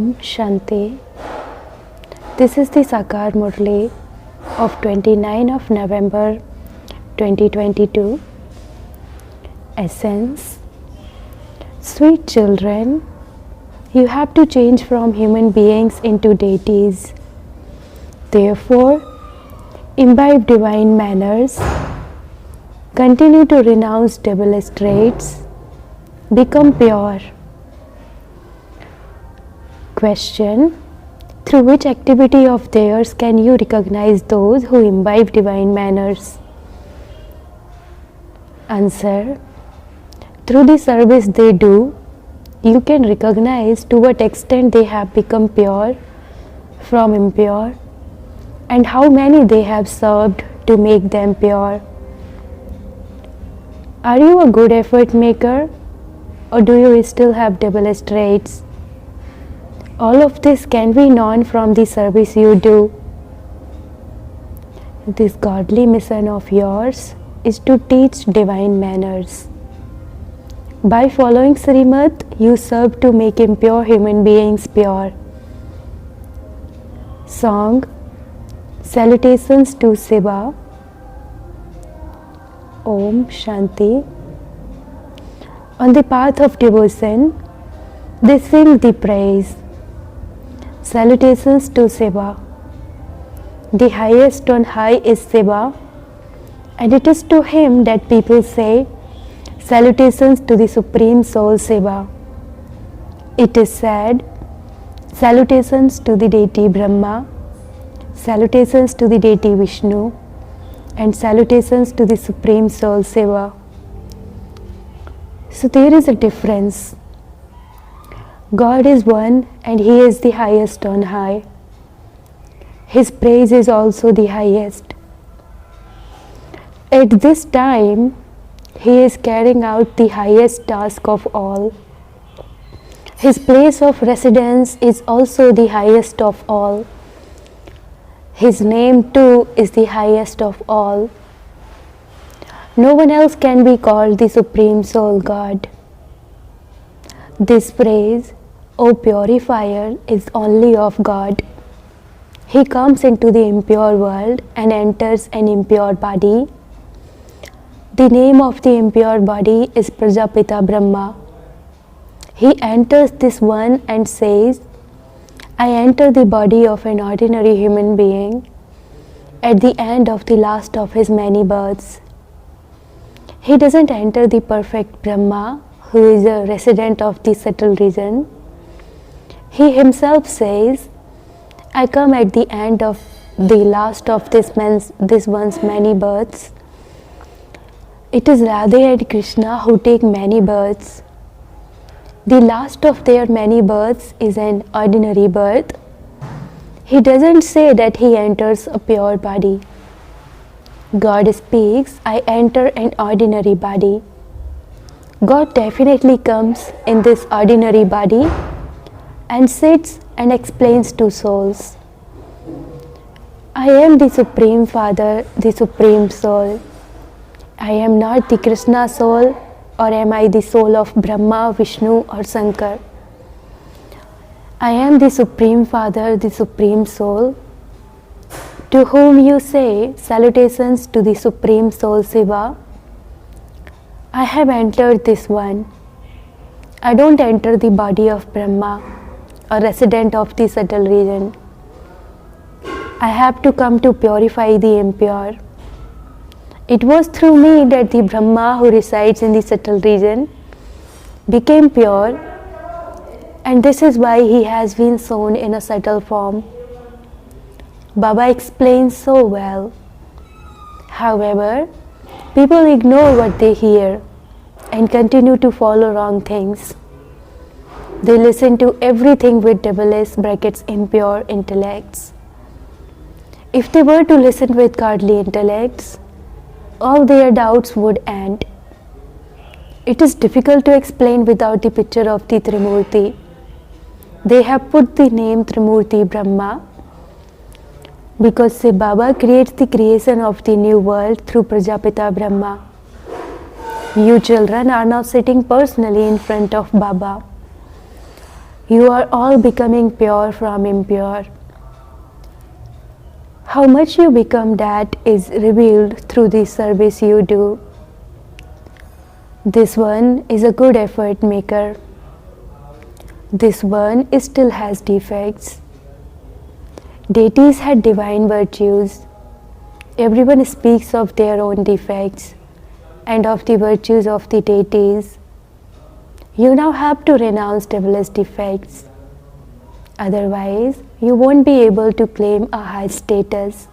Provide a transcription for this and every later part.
Om Shanti. This is the Sakar Murli of 29 of November 2022. Essence. Sweet children, you have to change from human beings into deities. Therefore, imbibe divine manners, continue to renounce devilish traits, become pure. Question. Through which activity of theirs can you recognize those who imbibe divine manners? Answer. Through the service they do, you can recognize to what extent they have become pure from impure and how many they have served to make them pure. Are you a good effort maker, or do you still have devilish traits? All of this can be known from the service you do. This godly mission of yours is to teach divine manners. By following Srimad, you serve to make impure human beings pure. Song. Salutations to Shiva. Om Shanti. On the path of devotion, they sing the praise. Salutations to Shiva. The highest on high is Shiva, and it is to him that people say, Salutations to the Supreme Soul Shiva. It is said, Salutations to the deity Brahma, salutations to the deity Vishnu, and salutations to the Supreme Soul Shiva. So there is a difference. God is one and He is the highest on high. His praise is also the highest. At this time, He is carrying out the highest task of all. His place of residence is also the highest of all. His name too is the highest of all. No one else can be called the Supreme Soul God. This praise, O purifier, is only of God. He comes into the impure world and enters an impure body. The name of the impure body is Prajapita Brahma. He enters this one and says, I enter the body of an ordinary human being at the end of the last of his many births. He doesn't enter the perfect Brahma, who is a resident of the subtle region. He himself says, I come at the end of the last of this one's many births. It is Radha and Krishna who take many births. The last of their many births is an ordinary birth. He doesn't say that he enters a pure body. God speaks, I enter an ordinary body. God definitely comes in this ordinary body and sits and explains to souls. I am the Supreme Father, the Supreme Soul. I am not the Krishna soul, or am I the soul of Brahma, Vishnu or Shankar? I am the Supreme Father, the Supreme Soul, to whom you say salutations to the Supreme Soul Shiva. I have entered this one. I don't enter the body of Brahma, a resident of the subtle region. I have to come to purify the impure. It was through me that the Brahma who resides in the subtle region became pure, and this is why he has been shown in a subtle form. Baba explains so well. However, people ignore what they hear and continue to follow wrong things. They listen to everything with devilish (impure) intellects. If they were to listen with godly intellects, all their doubts would end. It is difficult to explain without the picture of the Trimurti. They have put the name Trimurti Brahma because Shiv Baba creates the creation of the new world through Prajapita Brahma. You children are now sitting personally in front of Baba. You are all becoming pure from impure. How much you become that is revealed through the service you do. This one is a good effort maker. This one still has defects. Deities had divine virtues. Everyone speaks of their own defects and of the virtues of the deities. You now have to renounce devilish defects. Otherwise, you won't be able to claim a high status.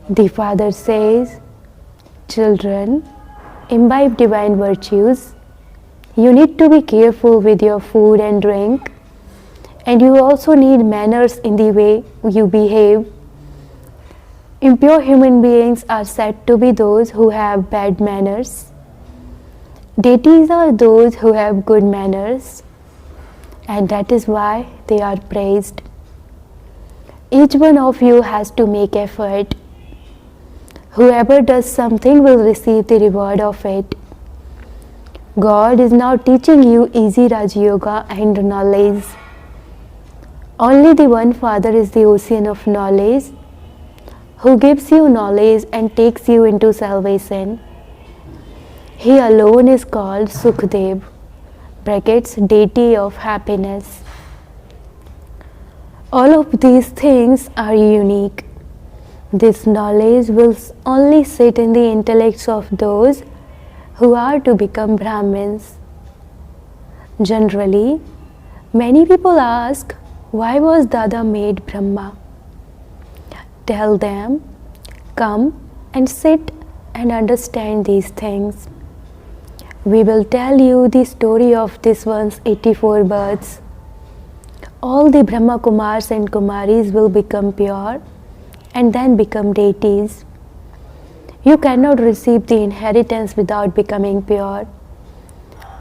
The Father says, children, imbibe divine virtues. You need to be careful with your food and drink, and you also need manners in the way you behave. Impure human beings are said to be those who have bad manners. Deities are those who have good manners, and that is why they are praised. Each one of you has to make effort. Whoever does something will receive the reward of it. God is now teaching you easy Raj Yoga and knowledge. Only the one Father is the ocean of knowledge, who gives you knowledge and takes you into salvation. He alone is called Sukhdev, brackets deity of happiness. All of these things are unique. This knowledge will only sit in the intellects of those who are to become Brahmins. Generally, many people ask, why was Dada made Brahma? Tell them, come and sit and understand these things. We will tell you the story of this one's 84 births. All the Brahma Kumars and Kumaris will become pure and then become deities. You cannot receive the inheritance without becoming pure.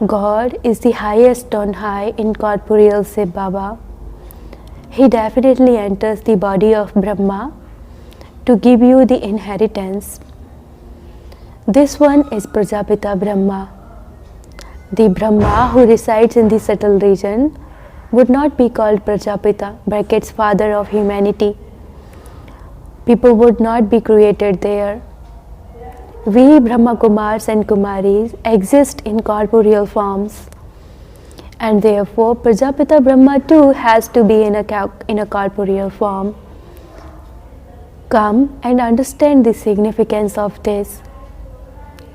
God is the highest on high incorporeal Shiv Baba. He definitely enters the body of Brahma to give you the inheritance. This one is Prajapita Brahma. The Brahma who resides in the subtle region would not be called Prajapita, brackets father of humanity. People would not be created there. We Brahma Kumars and Kumaris exist in corporeal forms, and therefore Prajapita Brahma too has to be in a corporeal form. Come and understand the significance of this.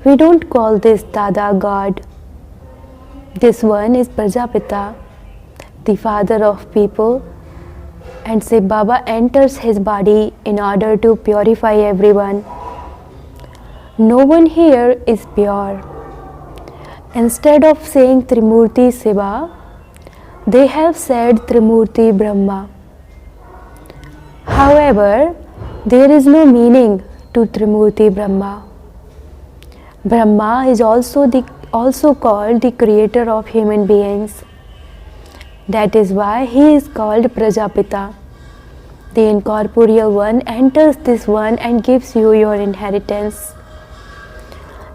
We don't call this Dada God. This one is Prajapita, the father of people, and Shiv Baba enters his body in order to purify everyone. No one here is pure. Instead of saying Trimurti Shiva, they have said Trimurti Brahma. However, there is no meaning to Trimurti Brahma. Brahma is also called the creator of human beings. That is why he is called Prajapita. The incorporeal one enters this one and gives you your inheritance.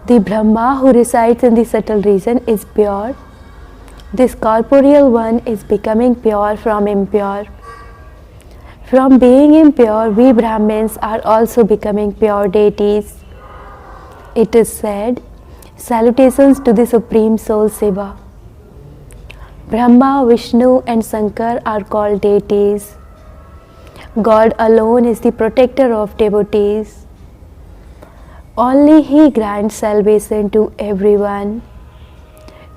The Brahma who resides in the subtle region is pure. This corporeal one is becoming pure from impure. From being impure, we Brahmins are also becoming pure deities. It is said, salutations to the Supreme Soul Shiva. Brahma, Vishnu and Shankar are called deities. God alone is the protector of devotees. Only He grants salvation to everyone.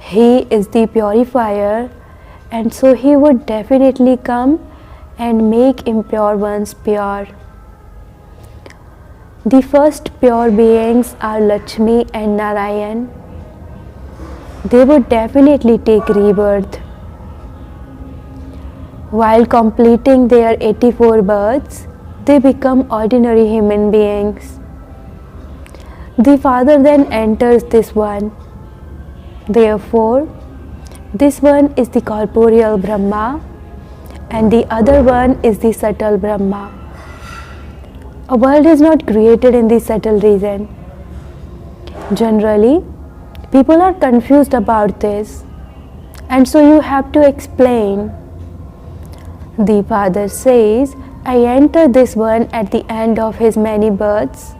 He is the purifier, and so He would definitely come and make impure ones pure. The first pure beings are Lakshmi and Narayan. They would definitely take rebirth. While completing their 84 births, they become ordinary human beings. The Father then enters this one. Therefore, this one is the corporeal Brahma and the other one is the subtle Brahma. A world is not created in the subtle region. Generally, people are confused about this. And so you have to explain. The father says, I entered this one at the end of his many births,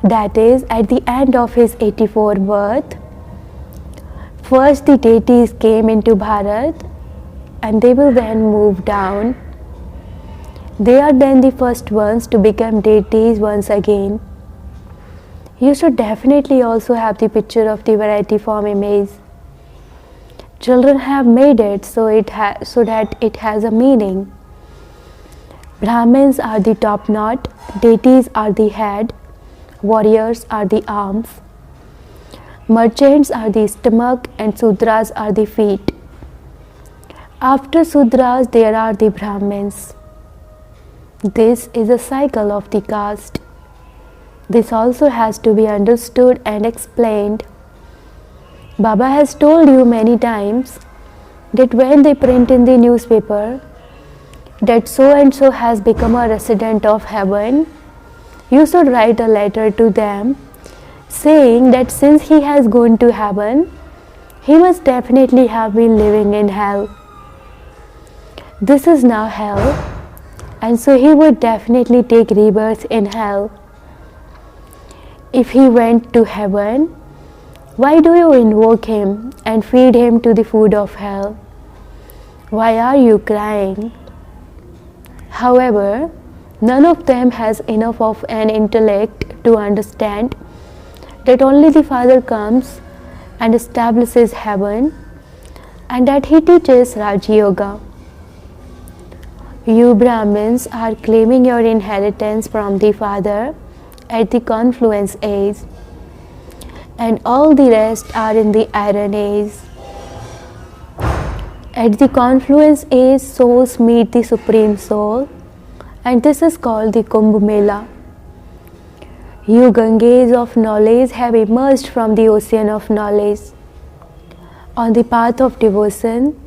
that is, at the end of his 84 birth. First the deities came into Bharat and they will then move down. They are then the first ones to become deities once again. You should definitely also have the picture of the variety form image. Children have made it so that it has a meaning. Brahmins are the top knot, deities are the head, warriors are the arms, merchants are the stomach, and Sudras are the feet. After Sudras there are the Brahmins. This is a cycle of the caste. This also has to be understood and explained. Baba has told you many times that when they print in the newspaper that so and so has become a resident of heaven, you should write a letter to them saying that since he has gone to heaven, he must definitely have been living in hell. This is now hell, and so he would definitely take rebirth in hell. If he went to heaven, why do you invoke him and feed him to the food of hell? Why are you crying? However, none of them has enough of an intellect to understand that only the Father comes and establishes heaven and that he teaches Raj Yoga. You Brahmins are claiming your inheritance from the Father at the confluence age, and all the rest are in the iron age. At the confluence age, souls meet the Supreme Soul, and this is called the Kumbh Mela. You Ganges of knowledge have emerged from the ocean of knowledge. On the path of devotion,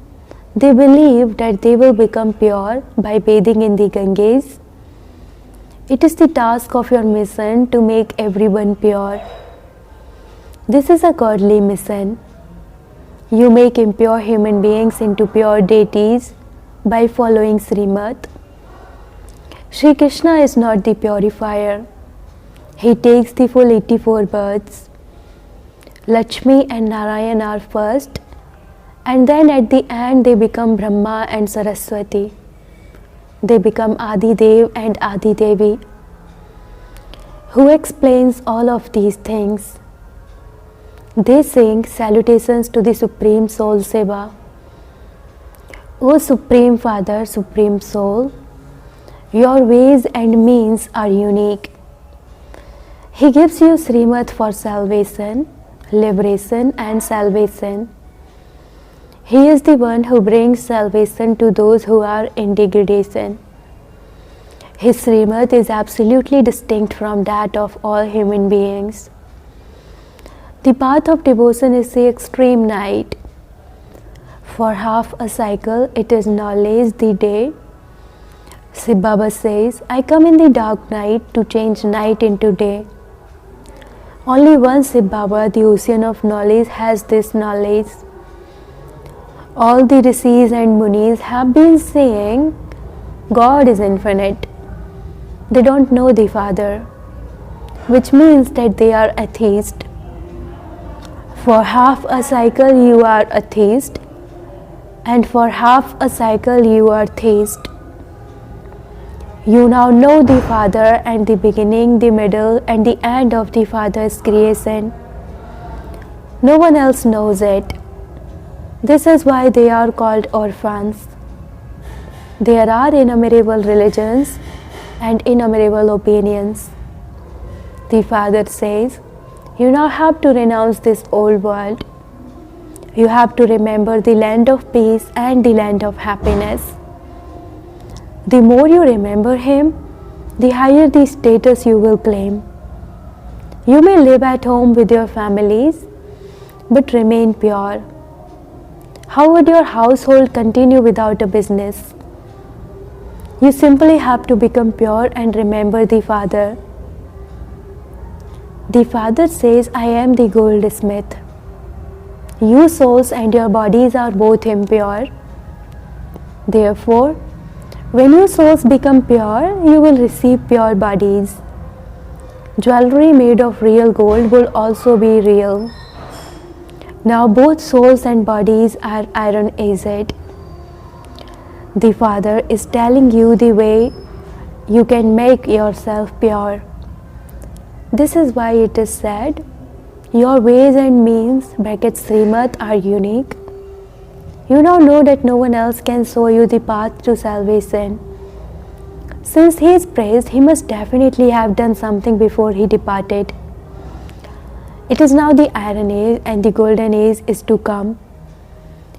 they believe that they will become pure by bathing in the Ganges. It is the task of your mission to make everyone pure. This is a godly mission. You make impure human beings into pure deities by following Srimad. Sri Krishna is not the purifier. He takes the full 84 births. Lakshmi and Narayan are first, and then at the end they become Brahma and Saraswati. They become Adi Dev and Adi Devi. Who explains all of these things? They sing salutations to the Supreme Soul Seva. O Supreme Father, Supreme Soul, your ways and means are unique. He gives you Srimad for salvation, liberation and salvation. He is the one who brings salvation to those who are in degradation. His Srimad is absolutely distinct from that of all human beings. The path of devotion is the extreme night. For half a cycle, it is knowledge the day. Shiv Baba says, I come in the dark night to change night into day. Only one Shiv Baba, the ocean of knowledge, has this knowledge. All the rishis and munis have been saying God is infinite. They don't know the Father, which means that they are atheist. For half a cycle you are atheist, and for half a cycle you are theist. You now know the Father and the beginning, the middle and the end of the Father's creation. No one else knows it. This is why they are called orphans. There are innumerable religions and innumerable opinions. The Father says, you now have to renounce this old world. You have to remember the land of peace and the land of happiness. The more you remember Him, the higher the status you will claim. You may live at home with your families, but remain pure. How would your household continue without a business? You simply have to become pure and remember the Father. The Father says, I am the goldsmith. You souls and your bodies are both impure. Therefore, when your souls become pure, you will receive pure bodies. Jewelry made of real gold will also be real. Now both souls and bodies are iron aged. The Father is telling you the way you can make yourself pure. This is why it is said, your ways and means (Srimad) are unique. You now know that no one else can show you the path to salvation. Since he is praised, he must definitely have done something before he departed. It is now the iron age and the golden age is to come.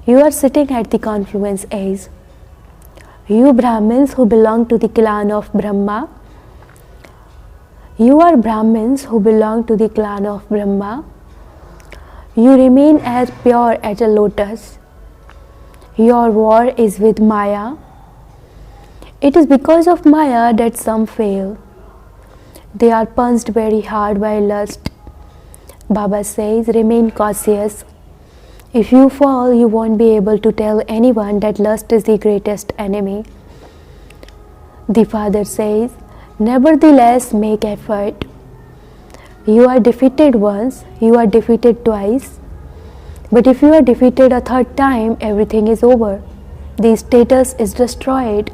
You are sitting at the confluence age. You Brahmins who belong to the clan of Brahma, you are Brahmins who belong to the clan of Brahma. You remain as pure as a lotus. Your war is with Maya. It is because of Maya that some fail. They are punched very hard by lust. Baba says, remain cautious. If you fall, you won't be able to tell anyone that lust is the greatest enemy. The Father says, nevertheless, make effort. You are defeated once, you are defeated twice. But if you are defeated a third time, everything is over. The status is destroyed.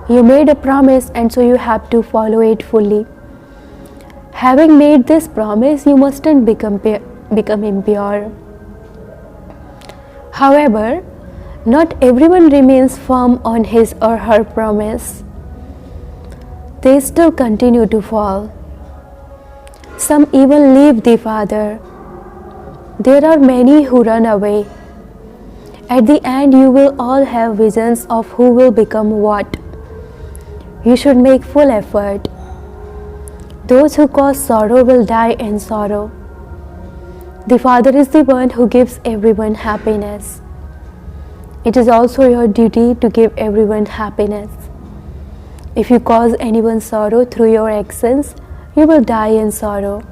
You made a promise and so you have to follow it fully. Having made this promise, you mustn't become impure. However, not everyone remains firm on his or her promise. They still continue to fall. Some even leave the Father. There are many who run away. At the end, you will all have visions of who will become what. You should make full effort. Those who cause sorrow will die in sorrow. The Father is the one who gives everyone happiness. It is also your duty to give everyone happiness. If you cause anyone sorrow through your actions, you will die in sorrow,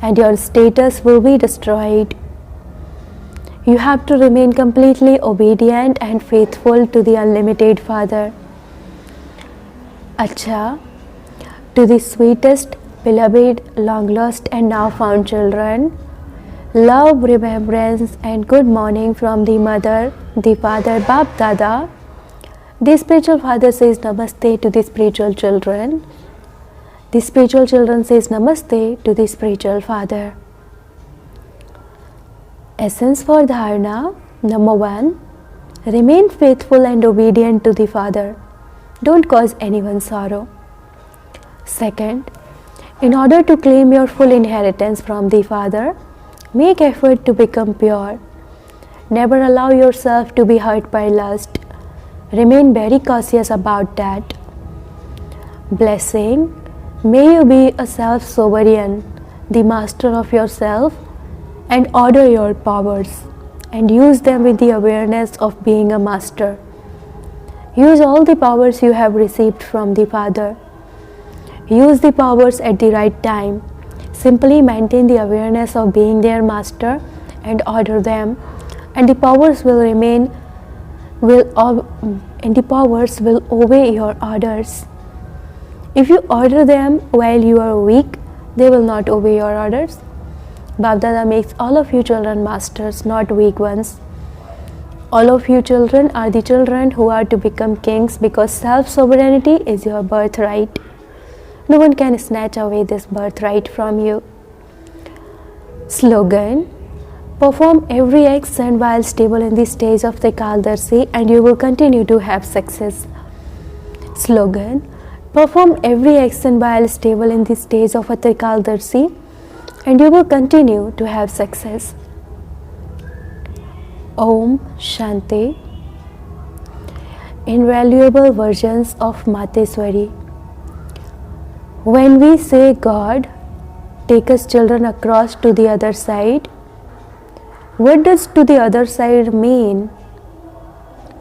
and your status will be destroyed. You have to remain completely obedient and faithful to the unlimited Father. Acha, to the sweetest, beloved, long lost and now found children, love, remembrance and good morning from the Mother, the Father, Bap Dada. The spiritual Father says Namaste to the spiritual children. The spiritual children says Namaste to the spiritual Father. Essence for Dharana. Number 1. Remain faithful and obedient to the Father. Don't cause anyone sorrow. Second, in order to claim your full inheritance from the Father, make effort to become pure. Never allow yourself to be hurt by lust. Remain very cautious about that. Blessing. May you be a self-sovereign, the master of yourself, and order your powers, and use them with the awareness of being a master. Use all the powers you have received from the Father. Use the powers at the right time. Simply maintain the awareness of being their master and order them, and the powers will obey your orders. If you order them while you are weak, they will not obey your orders. Bapdada makes all of you children masters, not weak ones. All of you children are the children who are to become kings because self-sovereignty is your birthright. No one can snatch away this birthright from you. Slogan. Perform every action while stable in the stage of the Kaldarsi and you will continue to have success. Slogan. Perform every action while stable in the stage of a Trikaldarsi and you will continue to have success. Om Shanti. Invaluable versions of Mateswari. When we say God, take us children across to the other side, what does to the other side mean?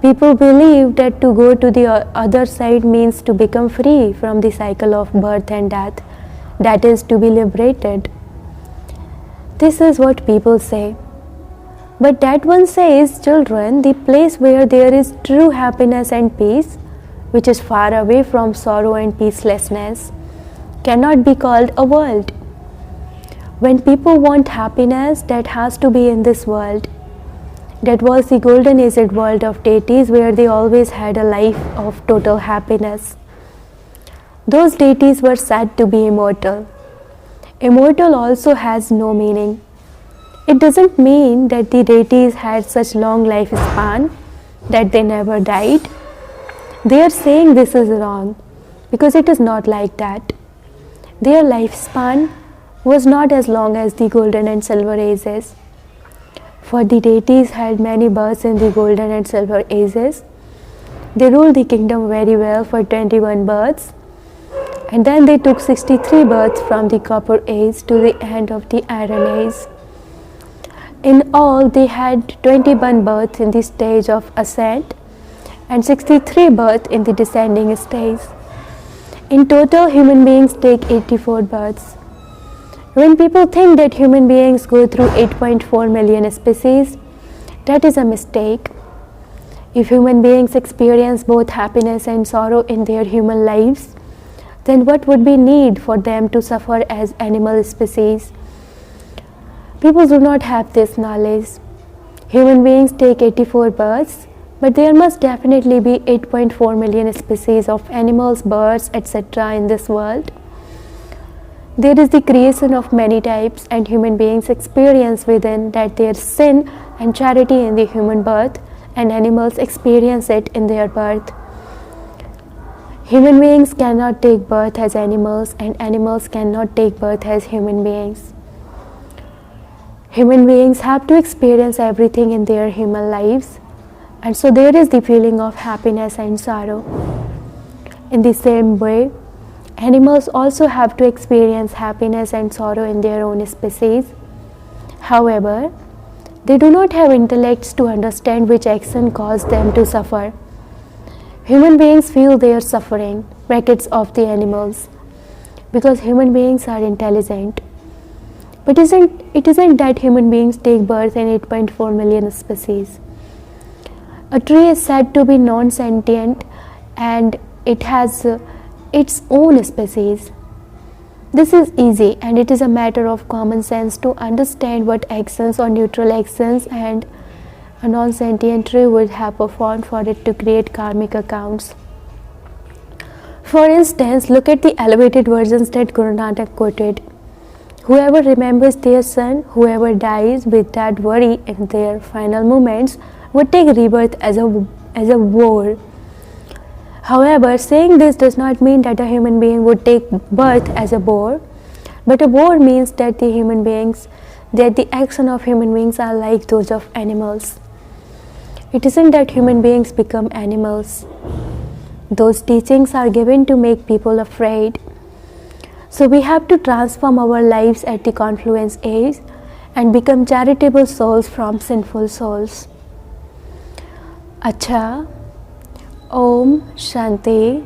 People believe that to go to the other side means to become free from the cycle of birth and death, that is, to be liberated. This is what people say. But that one says, children, the place where there is true happiness and peace, which is far away from sorrow and peacelessness, cannot be called a world. When people want happiness, that has to be in this world. That was the golden aged world of deities where they always had a life of total happiness. Those deities were said to be immortal. Immortal also has no meaning. It doesn't mean that the deities had such long lifespan that they never died. They are saying this is wrong because it is not like that. Their lifespan was not as long as the golden and silver ages. For the deities had many births in the golden and silver ages. They ruled the kingdom very well for 21 births, and then they took 63 births from the copper age to the end of the iron age. In all, they had 21 births in the stage of ascent and 63 births in the descending stage. In total, human beings take 84 births. When people think that human beings go through 8.4 million species, that is a mistake. If human beings experience both happiness and sorrow in their human lives, then what would be need for them to suffer as animal species? People do not have this knowledge. Human beings take 84 births, but there must definitely be 8.4 million species of animals, birds, etc. in this world. There is the creation of many types, and human beings experience within that their sin and charity in the human birth, and animals experience it in their birth. Human beings cannot take birth as animals, and animals cannot take birth as human beings. Human beings have to experience everything in their human lives, and so there is the feeling of happiness and sorrow. In the same way, animals also have to experience happiness and sorrow in their own species. However, they do not have intellects to understand which action caused them to suffer. Human beings feel their suffering, brackets of the animals, because human beings are intelligent. But it isn't that human beings take birth in 8.4 million species. A tree is said to be non-sentient and it has its own species. This is easy, and it is a matter of common sense to understand what actions or neutral actions and a non-sentient tree would have performed for it to create karmic accounts. For instance, look at the elevated versions that Guru Nanak quoted. Whoever remembers their son, whoever dies with that worry in their final moments, would take rebirth as a boar. However, saying this does not mean that a human being would take birth as a boar, but a boar means that the action of human beings are like those of animals. It isn't that human beings become animals. Those teachings are given to make people afraid. So we have to transform our lives at the confluence age and become charitable souls from sinful souls. Acha, Om Shanti.